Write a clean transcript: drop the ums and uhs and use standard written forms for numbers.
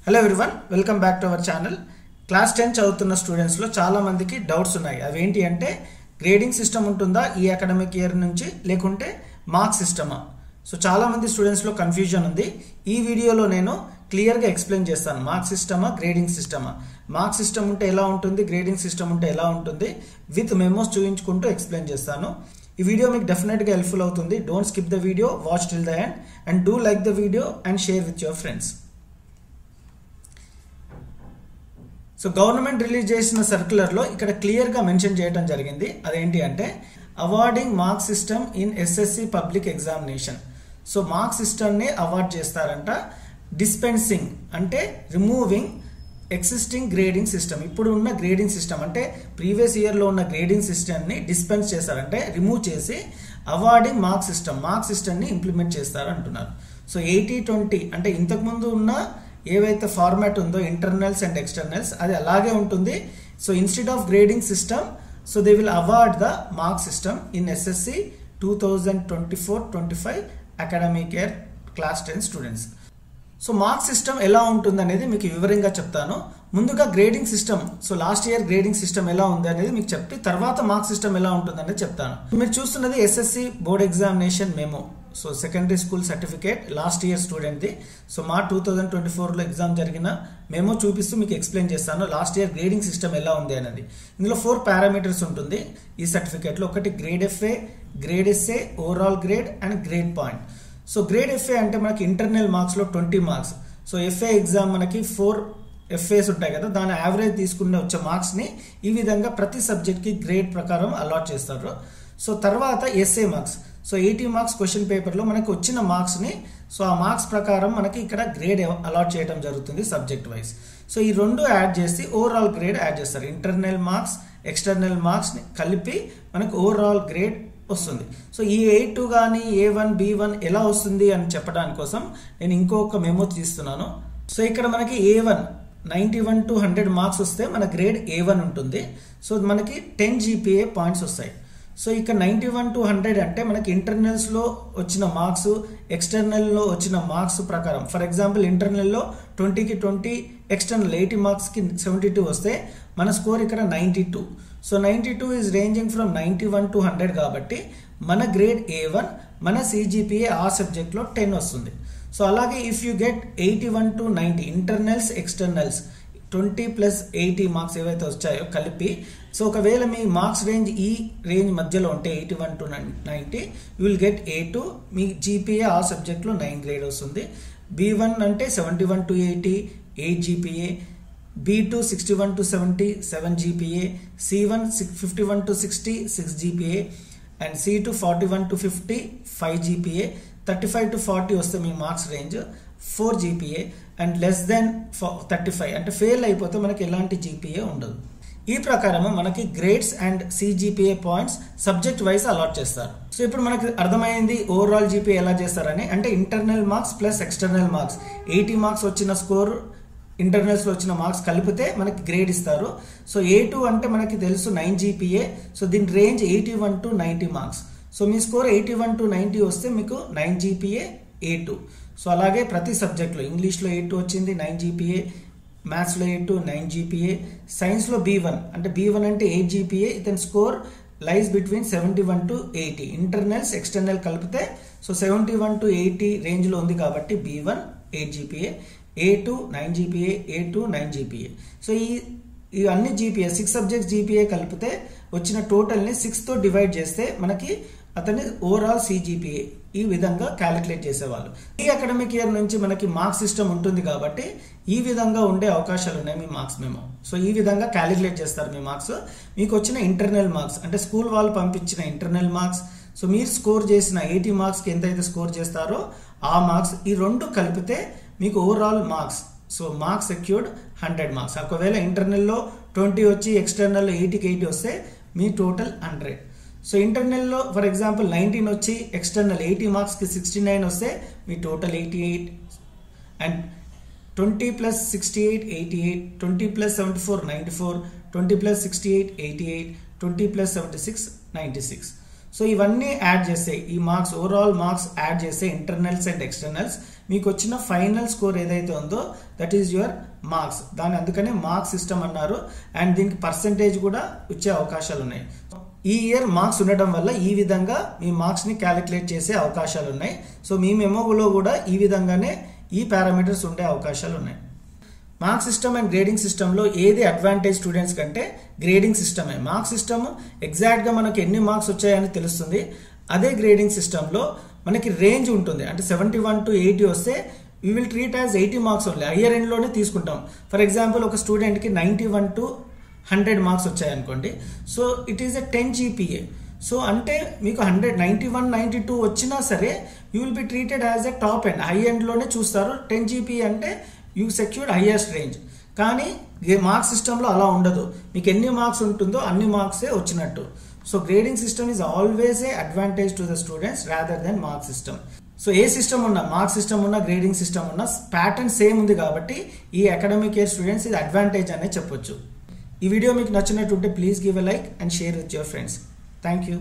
Hello everyone, welcome back to our channel. Class 10 చదువుతున్న స్టూడెంట్స్లో చాలా మందికి డౌట్స్ ఉన్నాయి. అవేంటి అంటే గ్రేడింగ్ సిస్టమ్ ఉంటుందా ఈ అకాడమిక్ ఇయర్ నుంచి, లేకుంటే మార్క్స్ సిస్టమా? సో చాలా మంది స్టూడెంట్స్లో కన్ఫ్యూజన్ ఉంది. ఈ వీడియోలో నేను క్లియర్గా ఎక్స్ప్లెయిన్ చేస్తాను. మార్క్స్ సిస్టమా, గ్రేడింగ్ సిస్టమా, మార్క్స్ సిస్టమ్ ఉంటే ఎలా ఉంటుంది, గ్రేడింగ్ సిస్టమ్ ఉంటే ఎలా ఉంటుంది, విత్ మెమోస్ చూపించుకుంటూ ఎక్స్ప్లెయిన్ చేస్తాను. ఈ వీడియో మీకు డెఫినెట్గా హెల్ప్ఫుల్ అవుతుంది. Don't skip the video, watch till the end and do like the video and share with your friends. So government release చేసిన సర్క్యులర్లో ఇక్కడ క్లియర్గా మెన్షన్ చేయడం జరిగింది. అదేంటి అంటే awarding marks system in SSC public examination. So marks సిస్టమ్ని award చేస్తారంట. Dispensing అంటే రిమూవింగ్ ఎగ్జిస్టింగ్ గ్రేడింగ్ సిస్టమ్. ఇప్పుడు ఉన్న గ్రేడింగ్ సిస్టమ్ అంటే ప్రీవియస్ ఇయర్లో ఉన్న గ్రేడింగ్ సిస్టమ్ని డిస్పెన్స్ చేస్తారంటే రిమూవ్ చేసి అవార్డింగ్ మార్క్స్ సిస్టమ్ని ఇంప్లిమెంట్ చేస్తారు అంటున్నారు. సో 80-20 అంటే ఇంతకుముందు ఉన్న ఏవైతే ఫార్మాట్ ఉందో ఇంటర్నల్స్ అండ్ ఎక్స్టర్నల్స్ అది అలాగే ఉంటుంది. So instead of grading system, so they will award the marks system in SSC 2024-25 academic year class 10 students. So marks system ఎలా ఉంటుంది అనేది మీకు వివరంగా చెప్తాను. ముందుగా grading system, so last year grading system ఎలా ఉంది అనేది మీకు చెప్పి తర్వాత మార్క్స్ సిస్టమ్ ఎలా ఉంటుంది అనేది చెప్తాను. మీరు చూస్తున్నది SSC board examination memo. So secondary school certificate last year స్టూడెంట్ది. సో మా 2024లో ఎగ్జామ్ జరిగిన మెమో చూపిస్తూ మీకు ఎక్స్ప్లెయిన్ చేస్తాను లాస్ట్ ఇయర్ గ్రేడింగ్ సిస్టమ్ ఎలా ఉంది అనేది. ఇందులో 4 పారామీటర్స్ ఉంటుంది ఈ సర్టిఫికేట్లో. ఒకటి grade FA, grade SA, overall grade and grade point. So grade FA అంటే మనకి ఇంటర్నల్ మార్క్స్లో 20 మార్క్స్. సో ఎఫ్ఏ ఎగ్జామ్ మనకి 4 ఎఫ్ఏస్ ఉంటాయి కదా, దాని యావరేజ్ తీసుకునే వచ్చే మార్క్స్ని ఈ విధంగా ప్రతి సబ్జెక్ట్కి గ్రేడ్ ప్రకారం అలాట్ చేస్తారు. సో తర్వాత SA marks, so 80 marks question పేపర్లో మనకి వచ్చిన మార్క్స్ని, సో ఆ మార్క్స్ ప్రకారం మనకి ఇక్కడ గ్రేడ్ అలాట్ చేయడం జరుగుతుంది సబ్జెక్ట్ వైజ్. సో ఈ రెండు యాడ్ చేసి ఓవరాల్ గ్రేడ్ యాడ్ చేస్తారు. ఇంటర్నల్ మార్క్స్, ఎక్స్టర్నల్ మార్క్స్ని కలిపి మనకు ఓవరాల్ గ్రేడ్ వస్తుంది. సో ఈ A2 కానీ A1, B1 ఎలా వస్తుంది అని చెప్పడానికి కోసం నేను ఇంకొక మెమో తీస్తున్నాను. సో ఇక్కడ మనకి A1 91 to 100 మార్క్స్ వస్తే మన గ్రేడ్ A1 ఉంటుంది. సో మనకి 10 GPA పాయింట్స్ వస్తాయి. సో ఇక్కడ 91 to 100 అంటే మనకి ఇంటర్నల్స్లో వచ్చిన మార్క్స్, ఎక్స్టర్నల్లో వచ్చిన మార్క్స్ ప్రకారం. ఫర్ ఎగ్జాంపుల్ ఇంటర్నల్లో 20కి 20, ఎక్స్టర్నల్ 80 మార్క్స్కి 72 వస్తే మన స్కోర్ ఇక్కడ 92. So 92 is ranging from 91 to 100 కాబట్టి మన గ్రేడ్ A1, మన CGPA ఆ సబ్జెక్ట్లో 10 వస్తుంది. సో అలాగే if you get 81 to 90 internals, externals 20 + 80 marks ఏవైతే వచ్చాయో కలిపి, సో ఒకవేళ మీ మార్క్స్ రేంజ్ ఈ రేంజ్ మధ్యలో ఉంటే 81 to 90 you will get A2. Me GPA ఆ సబ్జెక్ట్లో 9 గ్రేడ్ వస్తుంది. B1 అంటే 71 to 80 8 GPA, B2 61 to 70 7 GPA, C1 51 to 60 6 GPA and C2 41 to 50 5 GPA. 35 to 40 వస్తే మీ marks range 4 GPA and less than 35 అంటే ఫెయిల్ అయిపోతే మనకి ఎలాంటి GPA ఉండదు. ఈ ప్రకారం మనకి grades and CGPA points subject wise allot చేస్తారు. సో ఇప్పుడు మనకి అర్థమైంది ఓవరాల్ GPA ఎలా చేస్తారని. అంటే internal marks plus external marks 80 marks వచ్చిన స్కోర్, ఇంటర్నల్స్లో వచ్చిన మార్క్స్ కలిపితే మనకి గ్రేడ్ ఇస్తారు. సో A2 అంటే మనకి తెలుసు 9 GPA. సో దీని range 81 to 90 marks. So me score 81 to 90 వస్తే మీకు 9 GPA A2. సో అలాగే ప్రతి సబ్జెక్ట్లో ఇంగ్లీష్లో A2 వచ్చింది 9 GPA, మ్యాథ్స్లో A2 9 GPA, సైన్స్లో B1 అంటే B1 అంటే 8 GPA. ఇతని score lies between 71 to 80. Internals, external కలిపితే సో 71 to 80 రేంజ్లో ఉంది కాబట్టి B1 8 GPA, A2 9 GPA, A2 9 GPA. So ఈ అన్ని GPA 6 సబ్జెక్ట్స్ GPA కలిపితే వచ్చిన టోటల్ని 6తో డివైడ్ చేస్తే మనకి అతని ఓవరాల్ CGPA ఈ విధంగా క్యాలిక్యులేట్ చేసేవాళ్ళు. ఈ అకాడమిక్ ఇయర్ నుంచి మనకి మార్క్స్ సిస్టమ్ ఉంటుంది కాబట్టి ఈ విధంగా ఉండే అవకాశాలు ఉన్నాయి మీ మార్క్స్ మెమో. సో ఈ విధంగా క్యాలిక్యులేట్ చేస్తారు మీ మార్క్స్. మీకు వచ్చిన ఇంటర్నల్ మార్క్స్ అంటే స్కూల్ వాళ్ళు పంపించిన ఇంటర్నల్ మార్క్స్, సో మీరు స్కోర్ చేసిన 80 మార్క్స్కి ఎంతైతే స్కోర్ చేస్తారో ఆ మార్క్స్ ఈ రెండు కలిపితే మీకు overall marks. So marks secured 100 marks. ఒకవేళ ఇంటర్నల్లో 20 వచ్చి ఎక్స్టర్నల్లో 80కి 80 వస్తే మీ టోటల్ 100. సో ఇంటర్నల్లో ఫర్ ఎగ్జాంపుల్ 19 వచ్చి ఎక్స్టర్నల్ 80 మార్క్స్కి 69 వస్తే మీ టోటల్ 88 అండ్ 20 + 68 88, 20 + 74 94, 20 + 68 88, 20 + 76 96. సో ఇవన్నీ యాడ్ చేస్తే ఈ మార్క్స్ ఓవరాల్ మార్క్స్ యాడ్ చేస్తే ఇంటర్నల్స్ అండ్ ఎక్స్టర్నల్స్ మీకు వచ్చిన ఫైనల్ స్కోర్ ఏదైతే ఉందో దట్ ఈస్ యువర్ మార్క్స్. దాని అందుకనే మార్క్స్ సిస్టమ్ అన్నారు. అండ్ దీనికి పర్సెంటేజ్ కూడా వచ్చే అవకాశాలు ఉన్నాయి. ఈ ఇయర్ మార్క్స్ ఉండడం వల్ల ఈ విధంగా మీ మార్క్స్ని క్యాలిక్యులేట్ చేసే అవకాశాలు ఉన్నాయి. సో మీ మెమోలో కూడా ఈ విధంగానే ఈ పారామీటర్స్ ఉండే అవకాశాలు ఉన్నాయి. మార్క్స్ సిస్టమ్ అండ్ గ్రేడింగ్ సిస్టంలో ఏది అడ్వాంటేజ్ స్టూడెంట్స్ కంటే గ్రేడింగ్ సిస్టమే. మార్క్స్ సిస్టమ్ ఎగ్జాక్ట్గా మనకి ఎన్ని మార్క్స్ వచ్చాయని తెలుస్తుంది. అదే గ్రేడింగ్ సిస్టంలో మనకి రేంజ్ ఉంటుంది. అంటే 71 to 80 వస్తే we will treat as 80 marks only. Higher ఎండ్లోనే తీసుకుంటాం. ఫర్ ఎగ్జాంపుల్ ఒక స్టూడెంట్కి 91 to 100 మార్క్స్ వచ్చాయనుకోండి. So it is a 10 GPA. సో అంటే మీకు 91, 92 వచ్చినా సరే you will be treated as a top end. High ఎండ్లోనే చూస్తారు. 10 GPA అంటే యూ సెక్యూర్డ్ హైయెస్ట్ రేంజ్. కానీ మార్క్స్ సిస్టంలో అలా ఉండదు. మీకు ఎన్ని మార్క్స్ ఉంటుందో అన్ని మార్క్సే వచ్చినట్టు. So grading system is always a advantage to the students rather than marks system. So ఏ సిస్టమ్ ఉన్నా, మార్క్స్ సిస్టమ్ ఉన్నా, గ్రేడింగ్ సిస్టమ్ ఉన్నా ప్యాటర్న్ సేమ్ ఉంది కాబట్టి ఈ అకాడమిక్ ఇయర్ స్టూడెంట్స్ ఇది అడ్వాంటేజ్ అనే చెప్పొచ్చు. ఈ వీడియో మీకు నచ్చినట్టుంటే please give a like and share with your friends. Thank you.